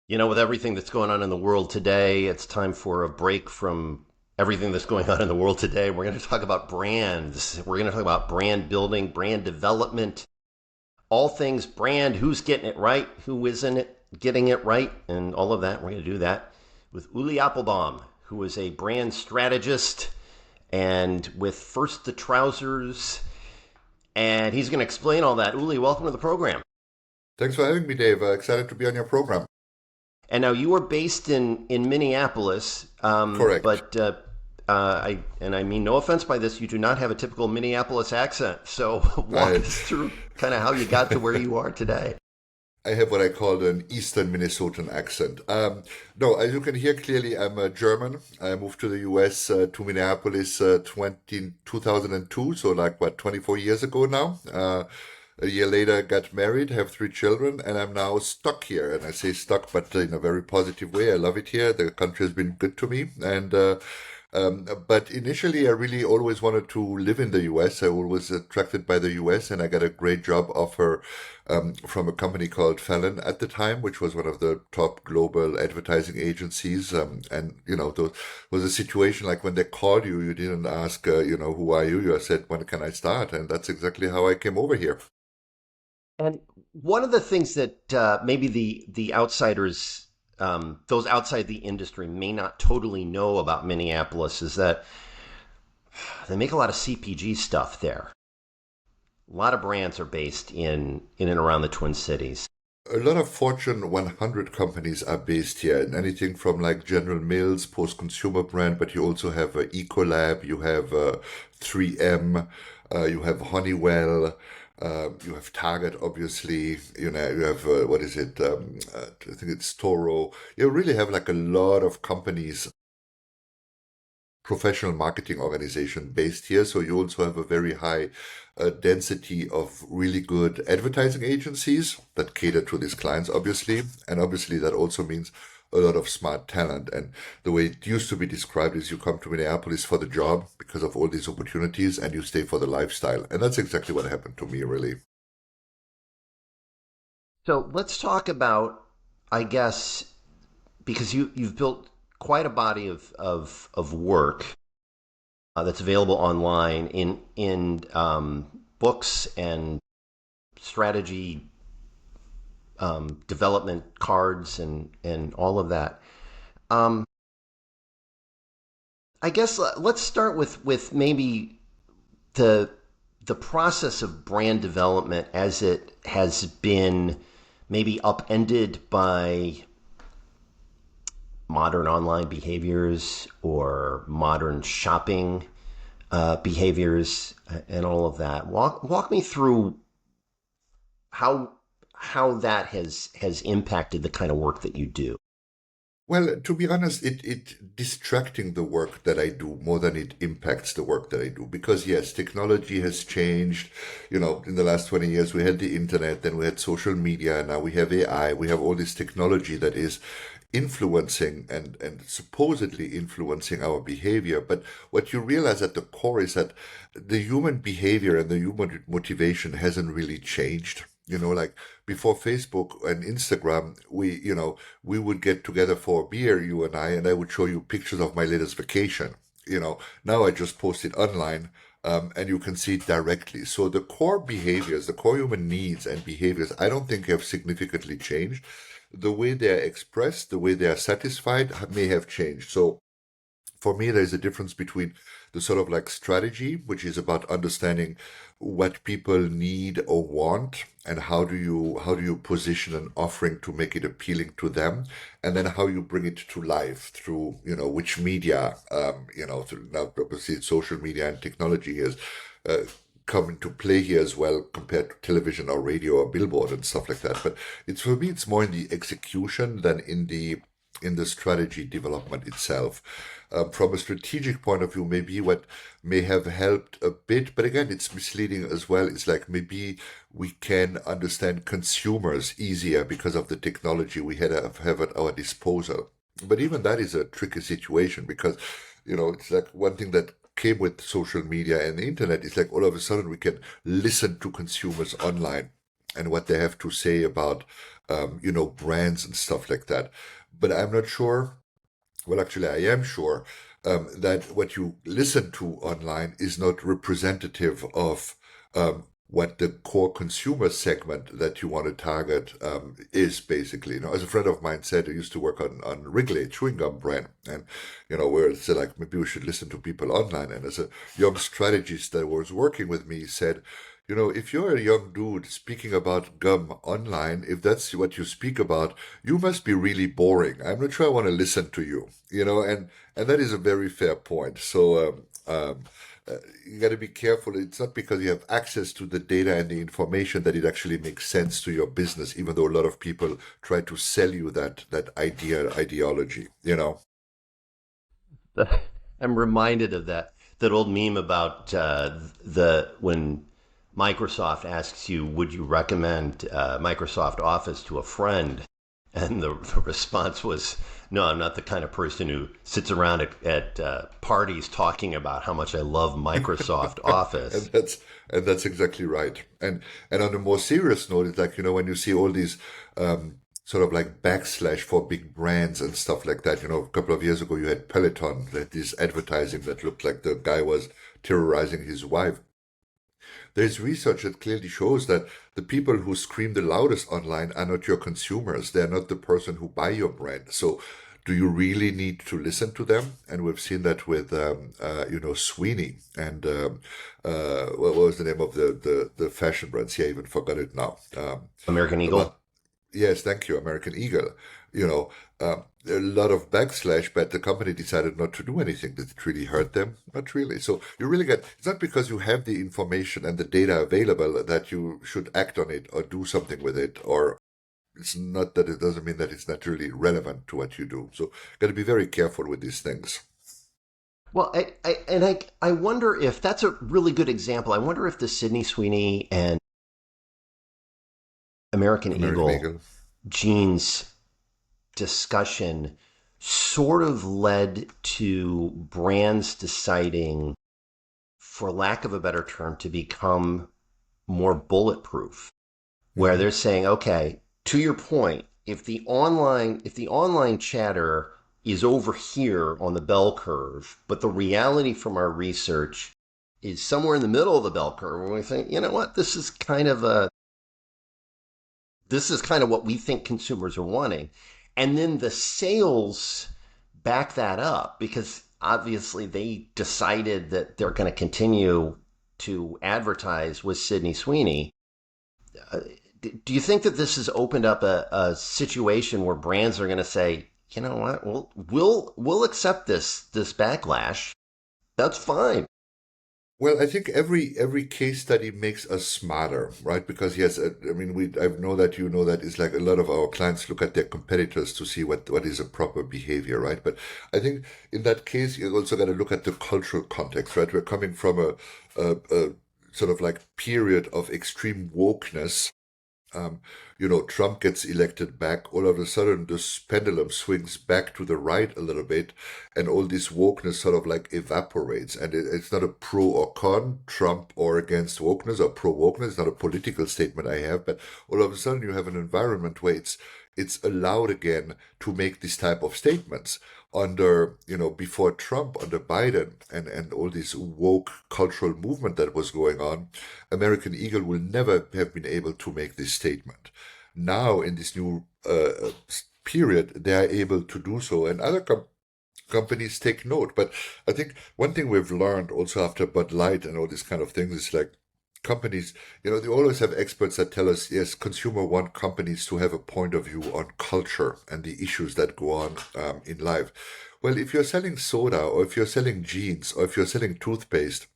With everything that's going on in the world today, it's time for a break from everything that's going on in the world today. We're going to talk about brands. We're going to talk about brand building, brand development, all things brand, who's getting it right, who isn't getting it right, and all of that. We're going to do that with Ulli Applebaum, who is a brand strategist and with First the Trousers. And he's going to explain all that. Uli, welcome to the program. Thanks for having me, Dave. Excited to be on your program. And now you are based in Minneapolis, Correct. I mean no offense by this, you do not have a typical Minneapolis accent. So walk I us through kind of how you got to where you are today. I have what I call an Eastern Minnesotan accent. No, as you can hear clearly, I'm a German. I moved to the US to Minneapolis 2002, so like what, 24 years ago now. A year later, got married, have three children, and I'm now stuck here. And I say stuck, but in a very positive way. I love it here. The country has been good to me, but initially, I really always wanted to live in the US. I was attracted by the US, and I got a great job offer from a company called Fallon at the time, which was one of the top global advertising agencies. And there was a situation like when they called you, you didn't ask, who are you? You said, when can I start? And that's exactly how I came over here. And one of the things that maybe the outsiders, those outside the industry, may not totally know about Minneapolis is that they make a lot of CPG stuff there. A lot of brands are based in and around the Twin Cities. A lot of Fortune 100 companies are based here, and anything from like General Mills, post-consumer brand, but you also have Ecolab, you have 3M, you have Honeywell, you have Target, obviously. You have what is it? I think it's Toro. You really have like a lot of companies, professional marketing organization based here. So you also have a very high density of really good advertising agencies that cater to these clients, obviously. And obviously, that also means a lot of smart talent. And the way it used to be described is you come to Minneapolis for the job because of all these opportunities and you stay for the lifestyle. And that's exactly what happened to me, really. So let's talk about, I guess, because you've built quite a body of work that's available online in books and strategy development cards and all of that. Um, I guess let's start with maybe the the process of brand development as it has been maybe upended by modern online behaviors or modern shopping behaviors and all of that. Walk me through how that has impacted the kind of work that you do. Well, to be honest, it distracting the work that I do more than it impacts the work that I do. Because yes, technology has changed. In the last 20 years, we had the internet, then we had social media, now we have AI, we have all this technology that is influencing and supposedly influencing our behavior. But what you realize at the core is that the human behavior and the human motivation hasn't really changed. Like before Facebook and Instagram, we would get together for a beer, you and I would show you pictures of my latest vacation. Now I just post it online, and you can see it directly. So the core behaviors, the core human needs and behaviors, I don't think have significantly changed. The way they are expressed, the way they are satisfied may have changed. So for me, there's a difference between the sort of like strategy, which is about understanding what people need or want, and how do you position an offering to make it appealing to them, and then how you bring it to life through which media, through now obviously social media and technology has uh, come into play here as well compared to television or radio or billboard and stuff like that. But it's for me, it's more in the execution than in the strategy development itself. From a strategic point of view, maybe what may have helped a bit, but again, it's misleading as well. It's like maybe we can understand consumers easier because of the technology we have at our disposal. But even that is a tricky situation because, it's like one thing that came with social media and the internet is like all of a sudden we can listen to consumers online and what they have to say about brands and stuff like that. But I'm not sure. Well, actually, I am sure that what you listen to online is not representative of what the core consumer segment that you want to target is basically. As a friend of mine said, he used to work on Wrigley chewing gum brand, and where it's like maybe we should listen to people online. And as a young strategist that was working with me, he said, if you're a young dude speaking about gum online, if that's what you speak about, you must be really boring. I'm not sure I want to listen to you, and that is a very fair point. So you got to be careful. It's not because you have access to the data and the information that it actually makes sense to your business, even though a lot of people try to sell you that ideology. I'm reminded of that old meme about the when Microsoft asks you, would you recommend Microsoft Office to a friend? And the response was, no, I'm not the kind of person who sits around at parties talking about how much I love Microsoft and Office. that's exactly right. And on a more serious note, it's like when you see all these sort of like backslash for big brands and stuff like that. A couple of years ago, you had Peloton, that this advertising that looked like the guy was terrorizing his wife. There's research that clearly shows that the people who scream the loudest online are not your consumers. They're not the person who buy your brand. So do you really need to listen to them? And we've seen that with, Sweeney and what was the name of the fashion brand? See, I even forgot it now. American Eagle. About Yes, thank you, American Eagle. A lot of backslash, but the company decided not to do anything. Did it really hurt them? Not really. So you really it's not because you have the information and the data available that you should act on it or do something with it, or it's not that it doesn't mean that it's not really relevant to what you do. So got to be very careful with these things. Well, I wonder if that's a really good example. I wonder if the Sydney Sweeney and American American Eagle Eagle. jeans discussion sort of led to brands deciding, for lack of a better term, to become more bulletproof, where Hmm. they're saying, okay, to your point, if the online chatter is over here on the bell curve, but the reality from our research is somewhere in the middle of the bell curve, where we think, you know what, this is kind of what we think consumers are wanting. And then the sales back that up because obviously they decided that they're going to continue to advertise with Sydney Sweeney. Uh, do you think that this has opened up a situation where brands are going to say, you know what, we'll accept this backlash. That's fine. Well, I think every case study makes us smarter, right? Because yes, I mean, I know that it's like a lot of our clients look at their competitors to see what is a proper behavior, right? But I think in that case, you also got to look at the cultural context, right? We're coming from a sort of like period of extreme wokeness. um, Trump gets elected back, all of a sudden this pendulum swings back to the right a little bit, and all this wokeness sort of like evaporates. And it's not a pro or con, Trump or against wokeness or pro wokeness. It's not a political statement I have, but all of a sudden you have an environment where it's allowed again to make this type of statements under, before Trump, under Biden, and all this woke cultural movement that was going on. American Eagle will never have been able to make this statement. Now, in this new period, they are able to do so, and other companies take note. But I think one thing we've learned also after Bud Light and all these kind of things is like companies, they always have experts that tell us, yes, consumer want companies to have a point of view on culture and the issues that go on in life. Well, if you're selling soda or if you're selling jeans or if you're selling toothpaste,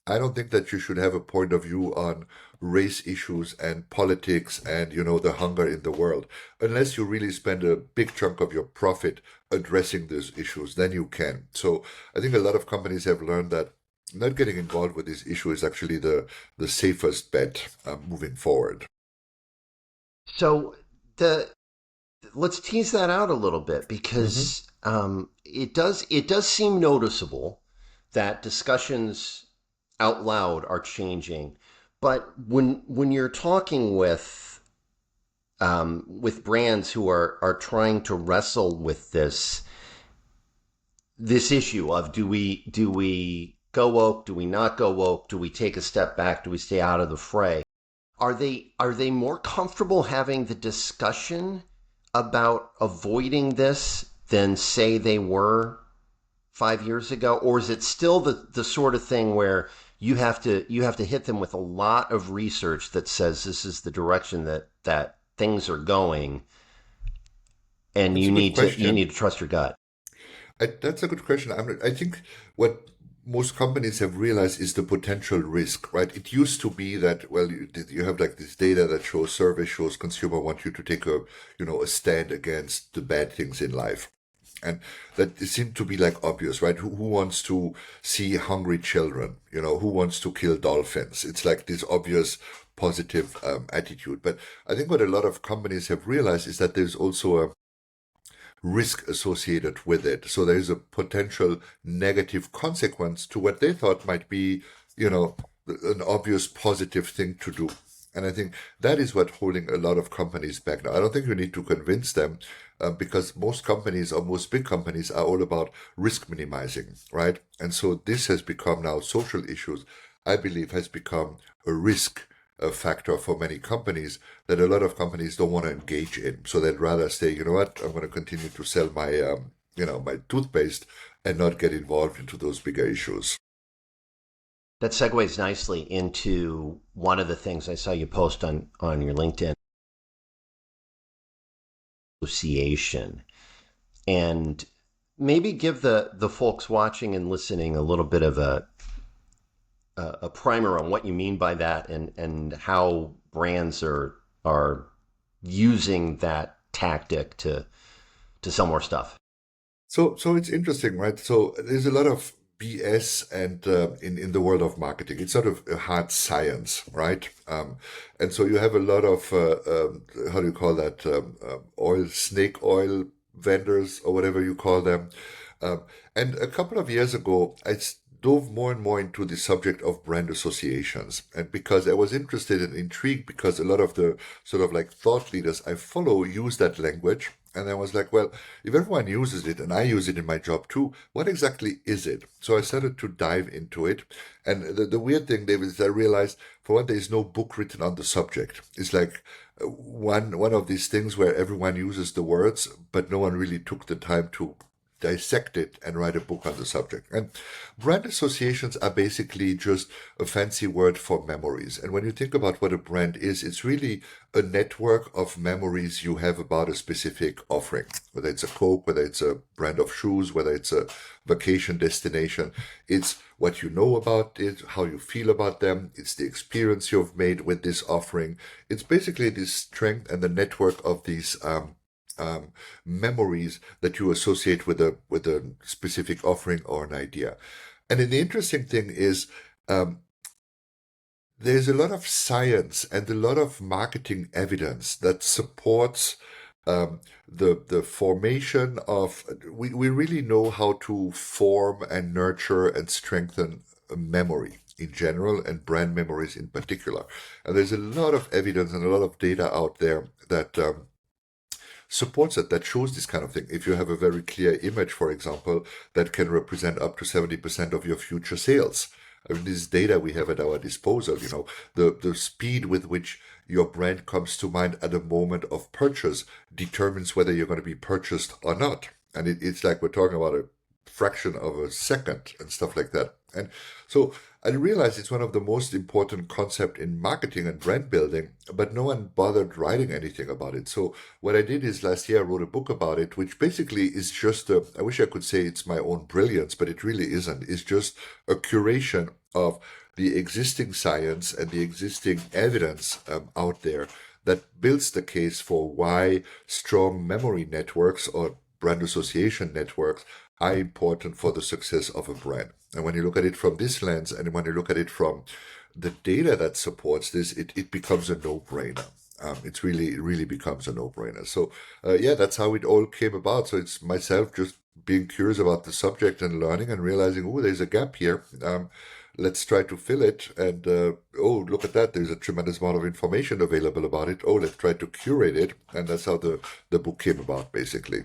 I don't think that you should have a point of view on race issues and politics and, the hunger in the world. Unless you really spend a big chunk of your profit addressing those issues, then you can. So I think a lot of companies have learned that not getting involved with this issue is actually the safest bet moving forward. So the let's tease that out a little bit Hmm. because it does seem noticeable that discussions out loud are changing. But when you're talking with with brands who are trying to wrestle with this issue of do we go woke, do we not go woke, do we take a step back, do we stay out of the fray? Are they more comfortable having the discussion about avoiding this than say they were 5 years ago, or is it still the sort of thing where you have to hit them with a lot of research that says this is the direction that things are going, and That's you a good need to you question. need to trust your gut? That's a good question. I think what most companies have realized is the potential risk, right? It used to be that, well, you have like this data that shows, survey shows consumer want you to take a stand against the bad things in life. And that it seemed to be like obvious, right? Who wants to see hungry children? Who wants to kill dolphins? It's like this obvious positive attitude. But I think what a lot of companies have realized is that there's also a risk associated with it. So there is a potential negative consequence to what they thought might be, you know, an obvious positive thing to do. And I think that is what holding a lot of companies back now. I don't think we need to convince them because most companies or most big companies are all about risk minimizing, right? And so this has become now social issues, I believe, has become a risk factor for many companies that a lot of companies don't want to engage in. So they'd rather say, you know what, I'm going to continue to sell my toothpaste and not get involved into those bigger issues. That segues nicely into one of the things I saw you post on your LinkedIn association, and maybe give the folks watching and listening a little bit of a primer on what you mean by that, and how brands are using that tactic to sell more stuff. So it's interesting, right? So there's a lot of BS and in the world of marketing, it's sort of a hard science, right? And so you have a lot of how do you call that? Snake oil vendors or whatever you call them. Um, and a couple of years ago, dove more and more into the subject of brand associations. And because I was interested and intrigued, because a lot of the sort of like thought leaders I follow use that language. And I was like, well, if everyone uses it and I use it in my job too, what exactly is it? So I started to dive into it. And the weird thing, David, is I realized, for one, there is no book written on the subject. It's like one of these things where everyone uses the words, but no one really took the time to dissect it and write a book on the subject. And brand associations are basically just a fancy word for memories. And when you think about what a brand is, it's really a network of memories you have about a specific offering, whether it's a Coke, whether it's a brand of shoes, whether it's a vacation destination. It's what you know about it, how you feel about them. It's the experience you've made with this offering. It's basically this strength and the network of these um, memories that you associate with a specific offering or an idea. And then the interesting thing is um, there's a lot of science and a lot of marketing evidence that supports the formation of we really know how to form and nurture and strengthen a memory in general and brand memories in particular. And there's a lot of evidence and a lot of data out there that supports it, that shows this kind of thing. If you have a very clear image, for example, that can represent up to 70% of your future sales. I mean, this data we have at our disposal, the speed with which your brand comes to mind at a moment of purchase determines whether you're going to be purchased or not. And it's like we're talking about a fraction of a second and stuff like that. And so I realize it's one of the most important concept in marketing and brand building, but no one bothered writing anything about it. So what I did is last year I wrote a book about it, which basically is just I wish I could say it's my own brilliance, but it really isn't. It's just a curation of the existing science and the existing evidence out there that builds the case for why strong memory networks or brand association networks are important for the success of a brand. And when you look at it from this lens, and when you look at it from the data that supports this, it becomes a no-brainer. It really becomes a no-brainer. So, yeah, that's how it all came about. So it's myself just being curious about the subject and learning and realizing, oh, there's a gap here. let's try to fill it. And oh, look at that! There's a tremendous amount of information available about it. Oh, let's try to curate it, and that's how the book came about, basically.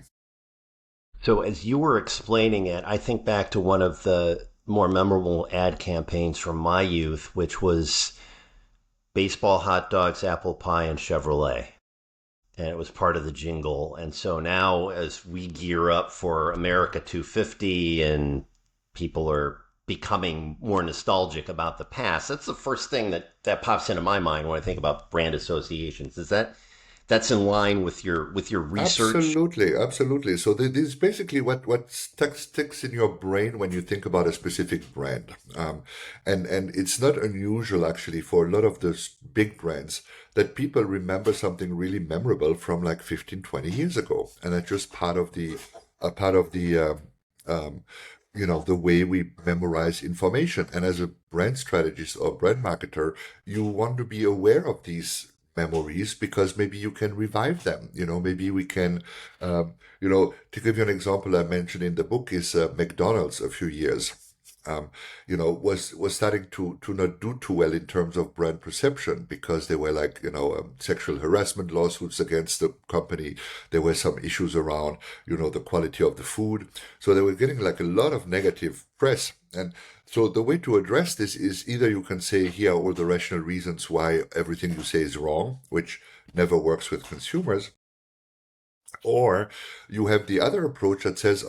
So as you were explaining it, I think back to one of the more memorable ad campaigns from my youth, which was baseball, hot dogs, apple pie, and Chevrolet. And it was part of the jingle. And so now, as we gear up for America 250 and people are becoming more nostalgic about the past, that's the first thing that pops into my mind when I think about brand associations. Is that's in line with your research? Absolutely, absolutely. So this is basically what sticks in your brain when you think about a specific brand, and it's not unusual actually for a lot of those big brands that people remember something really memorable from like 15, 20 years ago, and that's just part of the um, the way we memorize information. And as a brand strategist or brand marketer, you want to be aware of these memories because maybe you can revive them. Maybe we can, to give you an example, I mentioned in the book is McDonald's a few years. Was starting to not do too well in terms of brand perception because there were like sexual harassment lawsuits against the company. There were some issues around the quality of the food, so they were getting like a lot of negative press. And so the way to address this is either you can say here are all the rational reasons why everything you say is wrong, which never works with consumers, or you have the other approach that says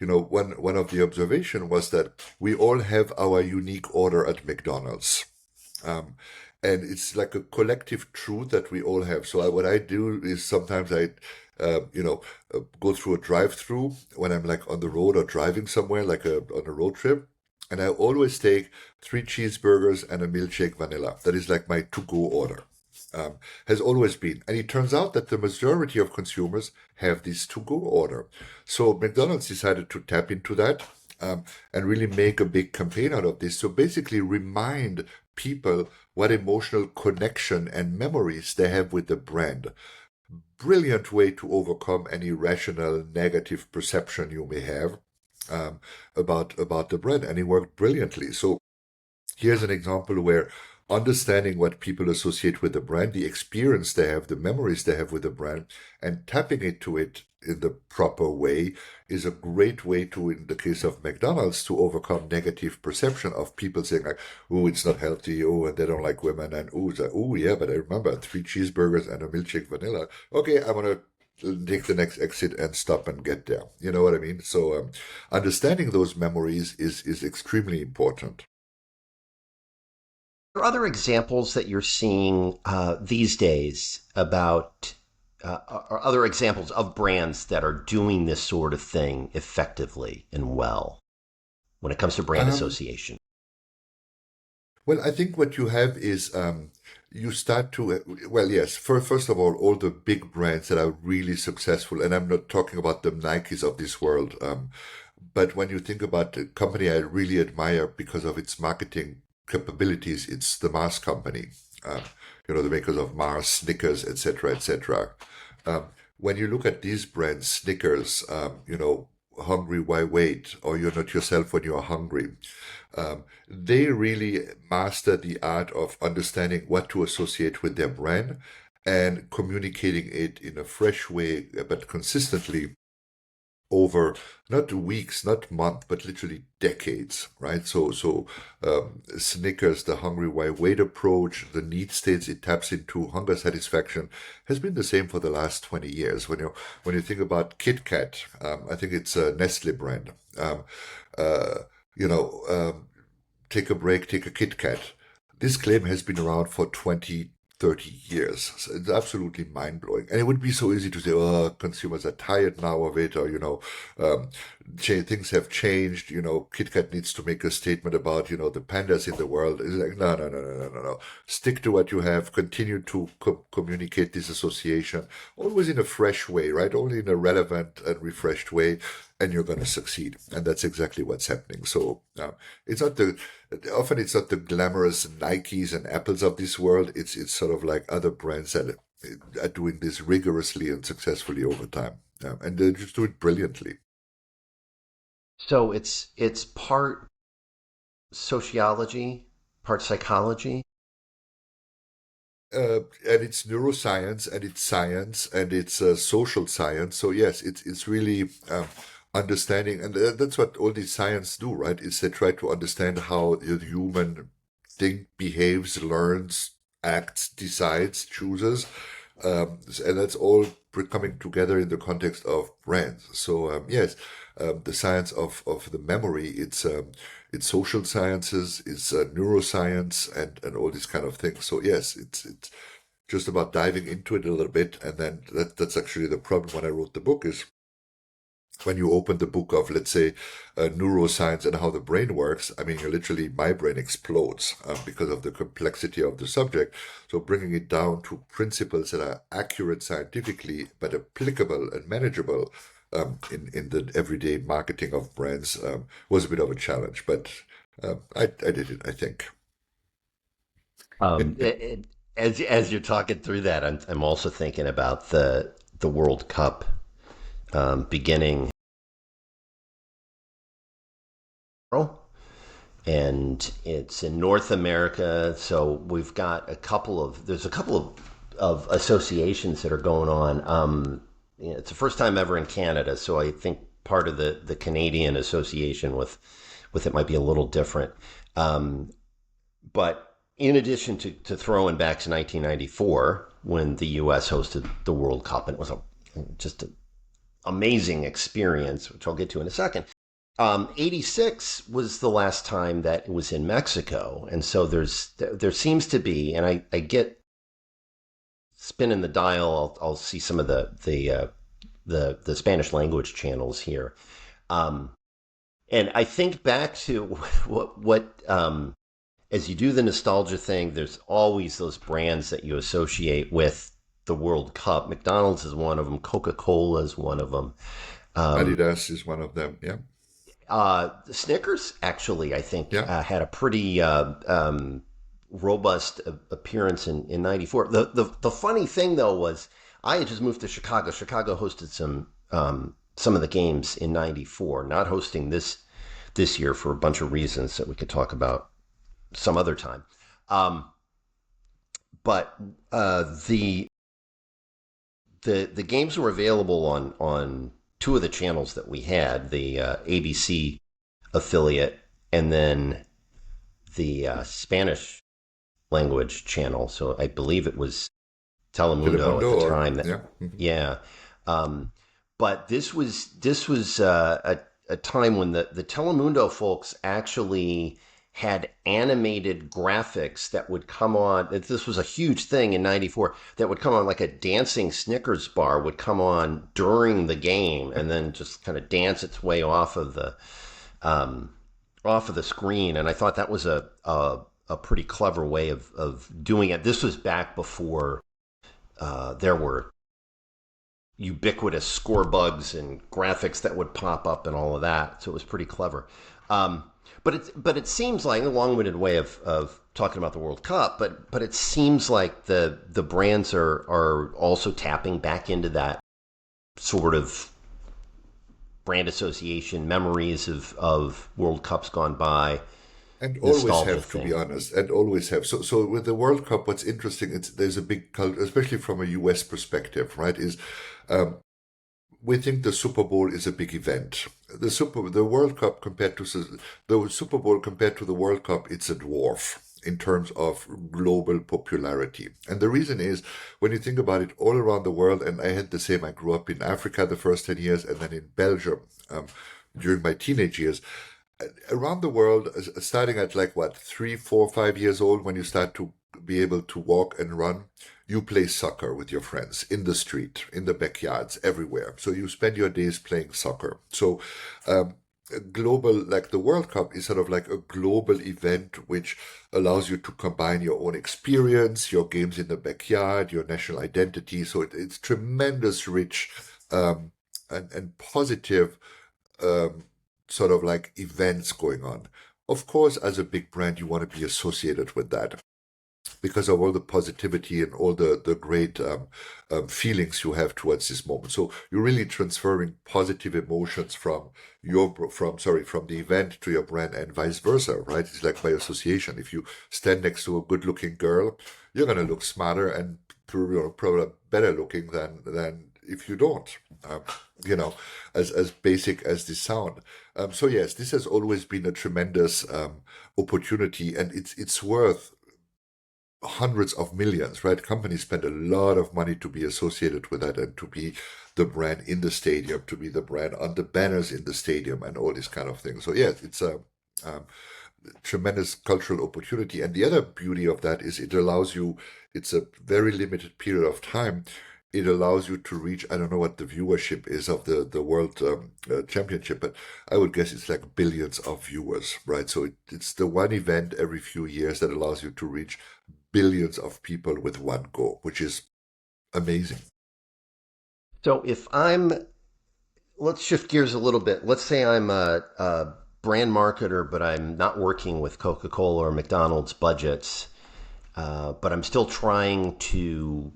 one of the observation was that we all have our unique order at McDonald's. Um, and it's like a collective truth that we all have. So what I do is sometimes I, go through a drive-through when I'm like on the road or driving somewhere, like on a road trip, and I always take three cheeseburgers and a milkshake vanilla. That is like my to-go order. Has always been. And it turns out that the majority of consumers have this to-go order. So McDonald's decided to tap into that and really make a big campaign out of this. So basically remind people what emotional connection and memories they have with the brand. Brilliant way to overcome any rational negative perception you may have about the brand. And it worked brilliantly. So here's an example where understanding what people associate with the brand, the experience they have, the memories they have with the brand, and tapping into it in the proper way is a great way to, in the case of McDonald's, to overcome negative perception of people saying like, oh, it's not healthy, oh, and they don't like women, and oh, yeah, but I remember three cheeseburgers and a milkshake vanilla. Okay, I'm gonna take the next exit and stop and get there. You know what I mean? So understanding those memories is extremely important. Are there other examples that you're seeing these days about, or other examples of brands that are doing this sort of thing effectively and well when it comes to brand Um, association? Well, I think what you have is you start to, well, yes, first of all the big brands that are really successful, and I'm not talking about the Nikes of this world, but when you think about a company I really admire because of its marketing capabilities, it's the Mars company, um, the makers of Mars, Snickers, etc., etc. Um, when you look at these brands, Snickers, hungry, why wait? Or you're not yourself when you're hungry. They really master the art of understanding what to associate with their brand and communicating it in a fresh way, but consistently over not weeks, not months, but literally decades, right? So Snickers, the hungry why wait approach, the need states it taps into, hunger satisfaction, has been the same for the last 20 years. When you think about Kit Kat, I think it's a Nestle brand. Uh, you know, take a break, take a Kit Kat. This claim has been around for 20, 30 years. So it's absolutely mind blowing. And it would be so easy to say, oh, consumers are tired now of it, or, um, things have changed. Kit Kat needs to make a statement about, the pandas in the world. It's like, no, no, no, no, no, no, no. Stick to what you have, continue to communicate this association, always in a fresh way, right? Only in a relevant and refreshed way, and you're going to succeed. And that's exactly what's happening. So it's not the often it's not the glamorous Nikes and Apples of this world. It's sort of like other brands that are doing this rigorously and successfully over time, and they just do it brilliantly. So it's part. sociology, part psychology. And it's neuroscience and it's science and it's social science. So yes, it's really understanding, and that's what all these science do, right? Is they try to understand how the human think, behaves, learns, acts, decides, chooses, and that's all coming together in the context of brands. So yes, the science of the memory, it's social sciences, it's neuroscience, and all these kind of things. So yes, it's just about diving into it a little bit, and then that's actually the problem when I wrote the book is when you open the book of, let's say, neuroscience and how the brain works, I mean, you literally, my brain explodes because of the complexity of the subject. So bringing it down to principles that are accurate scientifically, but applicable and manageable in the everyday marketing of brands was a bit of a challenge, but I did it, I think. Um, it, it, as you're talking through that, I'm also thinking about the World Cup beginning, and it's in North America. So we've got there's a couple of associations that are going on. It's the first time ever in Canada, so I think part of the Canadian association with it might be a little different. Um, but in addition to throwing back to 1994 when the U.S. hosted the World Cup, and it was just an amazing experience, which I'll get to in a second. 86 was the last time that it was in Mexico, and so there seems to be, and I get spinning the dial. I'll see some of the Spanish language channels here, um, and I think back to what as you do the nostalgia thing. There's always those brands that you associate with the World Cup. McDonald's is one of them. Coca-Cola is one of them. Um, Adidas is one of them. Yeah, Snickers actually, I think, yeah. had a pretty robust appearance in '94. The funny thing though was I had just moved to Chicago. Chicago hosted some of the games in '94, not hosting this year for a bunch of reasons that we could talk about some other time. Um, but the games were available on two of the channels that we had, the ABC affiliate and then the Spanish language channel. So I believe it was Telemundo at Telemundo the or time. yeah. Mhm. Yeah, um, but this was a time when the Telemundo folks actually had animated graphics that would come on. This was a huge thing in '94 that would come on, like a dancing Snickers bar would come on during the game and then just kind of dance its way um, off of the screen. And I thought that was a pretty clever way of doing it. This was back before there were ubiquitous score bugs and graphics that would pop up and all of that. So it was pretty clever. Um, but it seems like a long-winded way of talking about the World Cup. But it seems like the brands are also tapping back into that sort of brand association memories of World Cups gone by, And always nostalgia have, to be thing. honest, and always have. So with the World Cup, what's interesting, there's a big culture, especially from a US perspective, right? Is um, we think the Super Bowl is a big event. The World Cup compared to the Super Bowl compared to the World Cup, it's a dwarf in terms of global popularity. And the reason is when you think about it, all around the world, and I had the same. I grew up in Africa the first 10 years, and then in Belgium during my teenage years around the world, starting at like what, 3, 4, 5 years old, when you start to be able to walk and run, you play soccer with your friends in the street, in the backyards, everywhere. So you spend your days playing soccer. So, a global, like the World Cup is sort of like a global event which allows you to combine your own experience, your games in the backyard, your national identity. So it's tremendous, rich, and positive um, sort of like events going on. Of course, as a big brand, you want to be associated with that. because of all the positivity and all the great feelings you have towards this moment. So you're really transferring positive emotions from the event to your brand and vice versa, right? It's like by association. If you stand next to a good-looking girl, you're gonna look smarter and probably better looking than if you don't. Um, you know, as basic as this sound. So yes, this has always been a tremendous opportunity, and it's worth hundreds of millions, right? Companies spend a lot of money to be associated with that and to be the brand in the stadium, to be the brand on the banners in the stadium, and all these kind of things. So yes, it's a um, tremendous cultural opportunity. And the other beauty of that is it allows you, it's a very limited period of time. It allows you to reach, I don't know what the viewership is of the World Championship, but I would guess it's like billions of viewers, right? So it's the one event every few years that allows you to reach billions of people with one go, which is amazing. So if I'm, let's shift gears a little bit. Let's say I'm a brand marketer, but I'm not working with Coca-Cola or McDonald's budgets, but I'm still trying to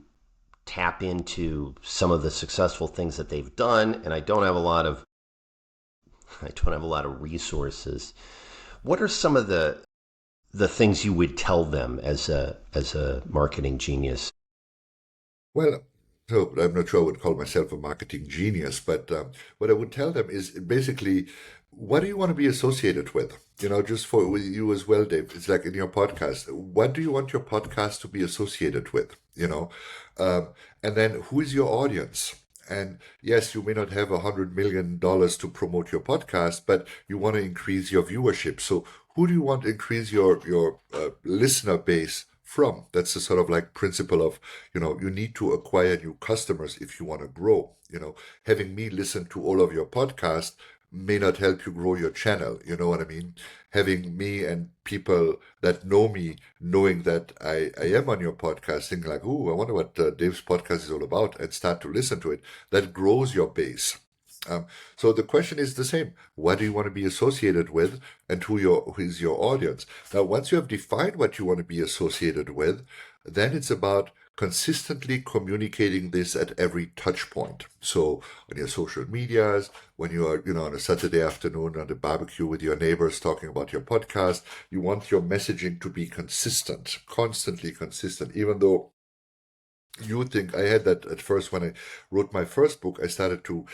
tap into some of the successful things that they've done, and I don't have a lot of resources. What are some of the things you would tell them as a marketing genius? Well, so I'm not sure I would call myself a marketing genius, but what I would tell them is basically, what do you want to be associated with? Just for with you as well, Dave. It's like in your podcast. What do you want your podcast to be associated with? And then who is your audience? And yes, you may not have $100 million to promote your podcast, but you want to increase your viewership. So who do you want to increase your listener base from? That's the sort of like principle of, you need to acquire new customers if you want to grow. Having me listen to all of your podcasts may not help you grow your channel. You know what I mean? Having me and people that know me knowing that I am on your podcast, thinking like, "Ooh, I wonder what Dave's podcast is all about," and start to listen to it, that grows your base. So the question is the same. What do you want to be associated with, and who is your audience? Now, once you have defined what you want to be associated with, then it's about consistently communicating this at every touch point. So on your social medias, when you are, on a Saturday afternoon at a barbecue with your neighbors talking about your podcast, you want your messaging to be consistent, constantly consistent, even though you think I had that at first when I wrote my first book. I started to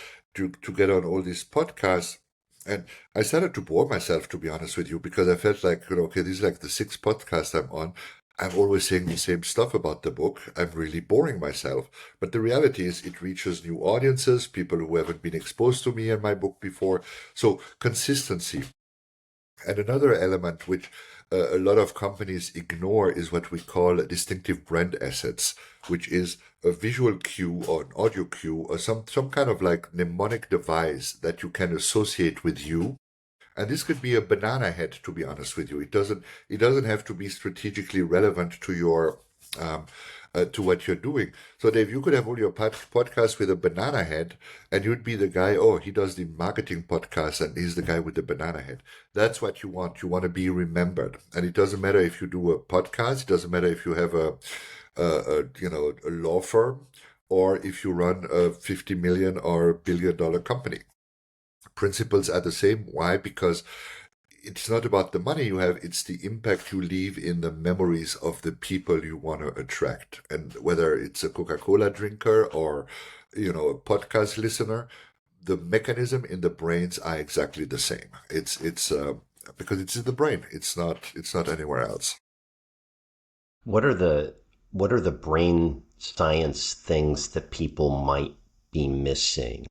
get on all these podcasts, and I started to bore myself, to be honest with you, because I felt like, okay, this is like the sixth podcast I'm on. I'm always saying the same stuff about the book. I'm really boring myself. But the reality is it reaches new audiences, people who haven't been exposed to me and my book before. So consistency. And another element which a lot of companies ignore is what we call distinctive brand assets, which is a visual cue or an audio cue or some kind of like mnemonic device that you can associate with you. And this could be a banana head, to be honest with you. It doesn't have to be strategically relevant to your to what you're doing. So Dave, you could have all your podcasts with a banana head, and you'd be the guy. Oh, he does the marketing podcast, and he's the guy with the banana head. That's what you want. You want to be remembered, and it doesn't matter if you do a podcast. It doesn't matter if you have a law firm, or if you run a 50 million or $1 billion company. Principles are the same. Why? Because it's not about the money you have, it's the impact you leave in the memories of the people you want to attract. And whether it's a Coca-Cola drinker or, a podcast listener, the mechanism in the brains are exactly the same. It's because it's in the brain. It's not anywhere else. What are the brain science things that people might be missing?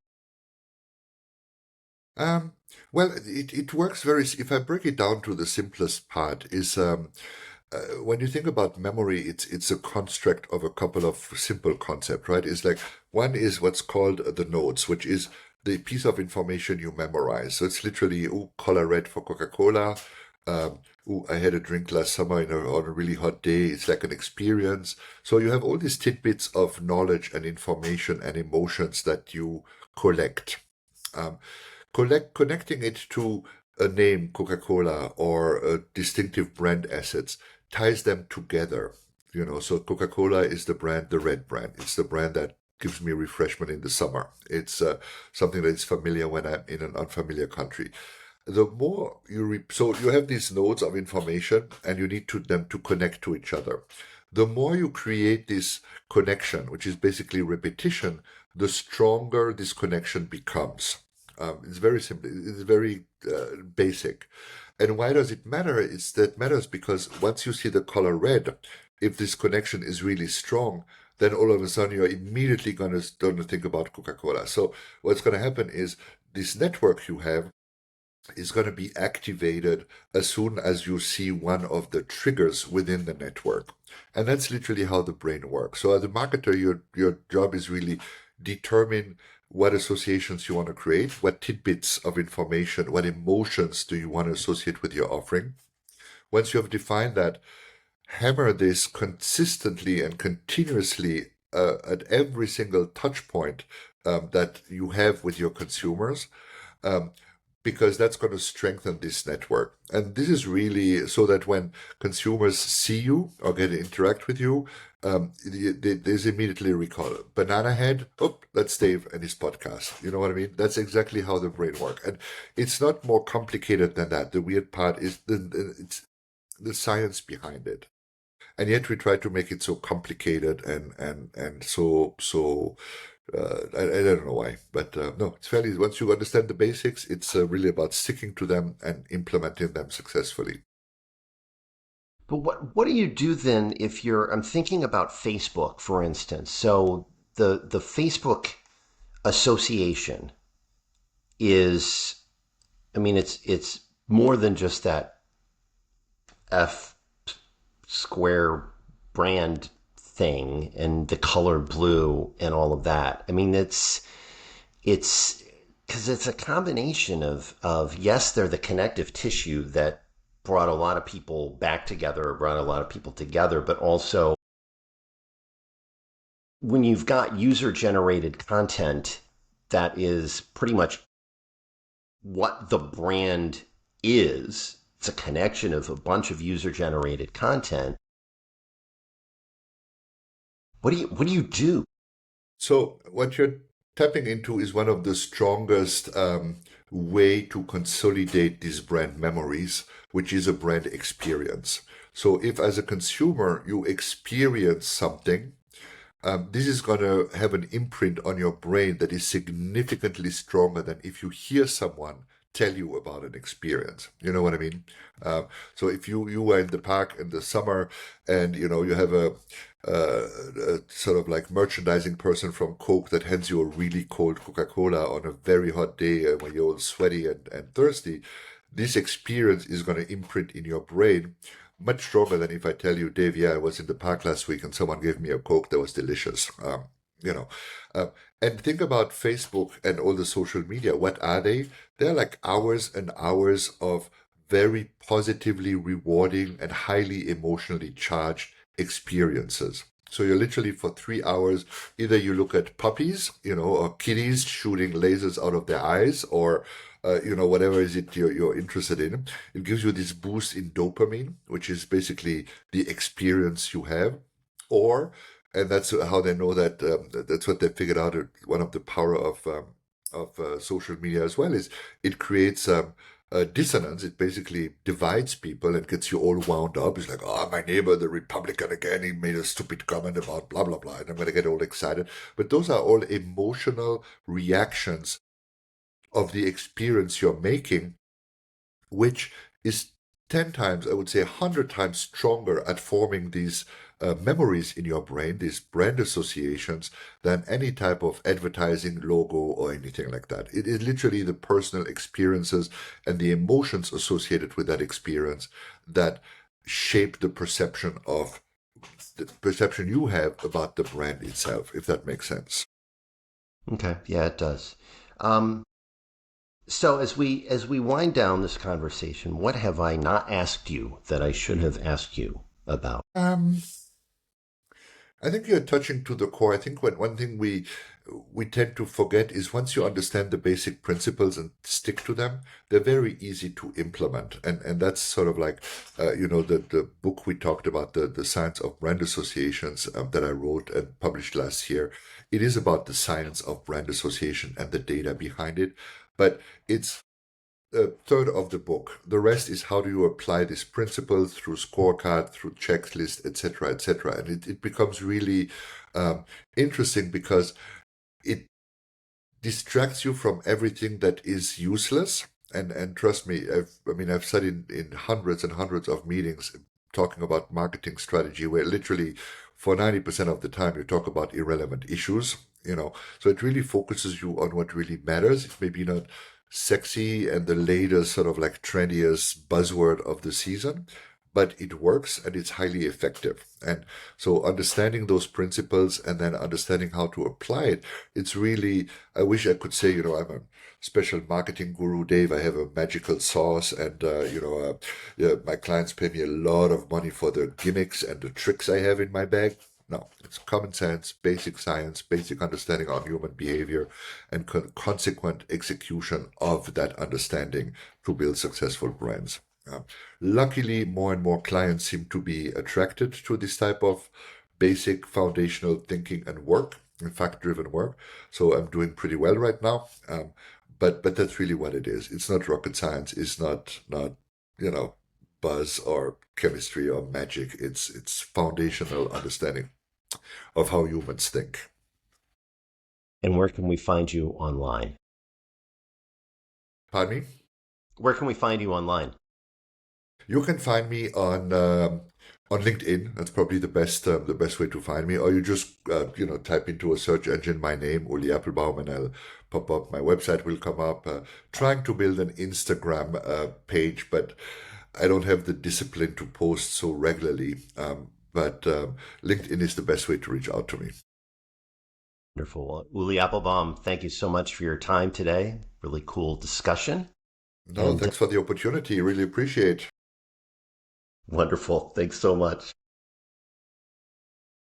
Um, well, it works if I break it down to the simplest part, is when you think about memory, it's a construct of a couple of simple concepts, right? It's like one is what's called the notes, which is the piece of information you memorize. So it's literally, oh, color red for Coca-Cola. Oh, I had a drink last summer on a really hot day. It's like an experience. So you have all these tidbits of knowledge and information and emotions that you collect. Um, Connecting it to a name, Coca-Cola, or a distinctive brand assets ties them together. So Coca-Cola is the brand, the red brand. It's the brand that gives me refreshment in the summer. It's something that is familiar when I'm in an unfamiliar country. The more so you have these nodes of information, and you need them to connect to each other. The more you create this connection, which is basically repetition, the stronger this connection becomes. It's very simple. It's very basic. And why does it matter? That matters because once you see the color red, if this connection is really strong, then all of a sudden you're immediately going to think about Coca-Cola. So what's going to happen is this network you have is going to be activated as soon as you see one of the triggers within the network. And that's literally how the brain works. So as a marketer, your job is really determine what associations you want to create, what tidbits of information, what emotions do you want to associate with your offering. Once you have defined that, hammer this consistently and continuously at every single touch point that you have with your consumers. Um, because that's going to strengthen this network. And this is really so that when consumers see you or get to interact with you, there's immediately recall. Banana head, oh, that's Dave and his podcast. You know what I mean? That's exactly how the brain works. And it's not more complicated than that. The weird part is it's the science behind it. And yet we try to make it so complicated and so I don't know why, but no, it's fairly. Once you understand the basics, it's really about sticking to them and implementing them successfully. But what do you do then if you're? I'm thinking about Facebook, for instance. So the Facebook association is, I mean, it's more than just that F square brand thing and the color blue and all of that. I mean, it's because it's a combination of yes, they're the connective tissue that brought a lot of people back together, brought a lot of people together, but also when you've got user generated content that is pretty much what the brand is, it's a connection of a bunch of user generated content. What do you do? So what you're tapping into is one of the strongest way to consolidate these brand memories, which is a brand experience. So if as a consumer you experience something, this is going to have an imprint on your brain that is significantly stronger than if you hear someone tell you about an experience. You know what I mean? So if you are in the park in the summer and you have a sort of like merchandising person from Coke that hands you a really cold Coca-Cola on a very hot day when you're all sweaty and thirsty, this experience is going to imprint in your brain much stronger than if I tell you, Dave, yeah, I was in the park last week and someone gave me a Coke that was delicious. You know, uh, and think about Facebook and all the social media. What are they? They're like hours and hours of very positively rewarding and highly emotionally charged experiences. So you're literally for 3 hours, either you look at puppies, or kitties shooting lasers out of their eyes, or whatever is it you're interested in. It gives you this boost in dopamine, which is basically the experience you have, or and that's how they know that that's what they figured out. One of the power of social media as well is it creates dissonance. It basically divides people and gets you all wound up. It's like, oh, my neighbor, the Republican again, he made a stupid comment about blah, blah, blah, and I'm going to get all excited. But those are all emotional reactions of the experience you're making, which is 10 times, I would say 100 times stronger at forming these memories in your brain, these brand associations, than any type of advertising logo or anything like that. It is literally the personal experiences and the emotions associated with that experience that shape the perception you have about the brand itself, if that makes sense. Okay, yeah, it does. Um, so as we wind down this conversation, what have I not asked you that I should have asked you about? Um, I think you're touching to the core. I think one thing we tend to forget is once you understand the basic principles and stick to them, they're very easy to implement. And that's sort of like, the book we talked about, the science of brand associations that I wrote and published last year. It is about the science of brand association and the data behind it, but it's a third of the book. The rest is how do you apply these principles through scorecard, through checklist, etc., etc. And it becomes really interesting because it distracts you from everything that is useless. And trust me, I've sat in hundreds and hundreds of meetings talking about marketing strategy where literally for 90% of the time you talk about irrelevant issues, So it really focuses you on what really matters. It may be not sexy and the latest sort of like trendiest buzzword of the season, but it works and it's highly effective. And so understanding those principles and then understanding how to apply it, it's really, I wish I could say, I'm a special marketing guru, Dave. I have a magical sauce and, yeah, my clients pay me a lot of money for the gimmicks and the tricks I have in my bag. No, it's common sense, basic science, basic understanding on human behavior, and consequent execution of that understanding to build successful brands. Luckily, more and more clients seem to be attracted to this type of basic foundational thinking and work, and fact-driven work. So I'm doing pretty well right now. But that's really what it is. It's not rocket science. It's not buzz or chemistry or magic. It's foundational understanding of how humans think. And where can we find you online? Pardon me? Where can we find you online? You can find me on LinkedIn. That's probably the best way to find me. Or you just type into a search engine my name, Ulli Applebaum, and I'll pop up. My website will come up. Trying to build an Instagram page, but I don't have the discipline to post so regularly. But LinkedIn is the best way to reach out to me. Wonderful. Ulli Applebaum, thank you so much for your time today. Really cool discussion. No, And thanks for the opportunity. Really appreciate. wonderful. Thanks so much.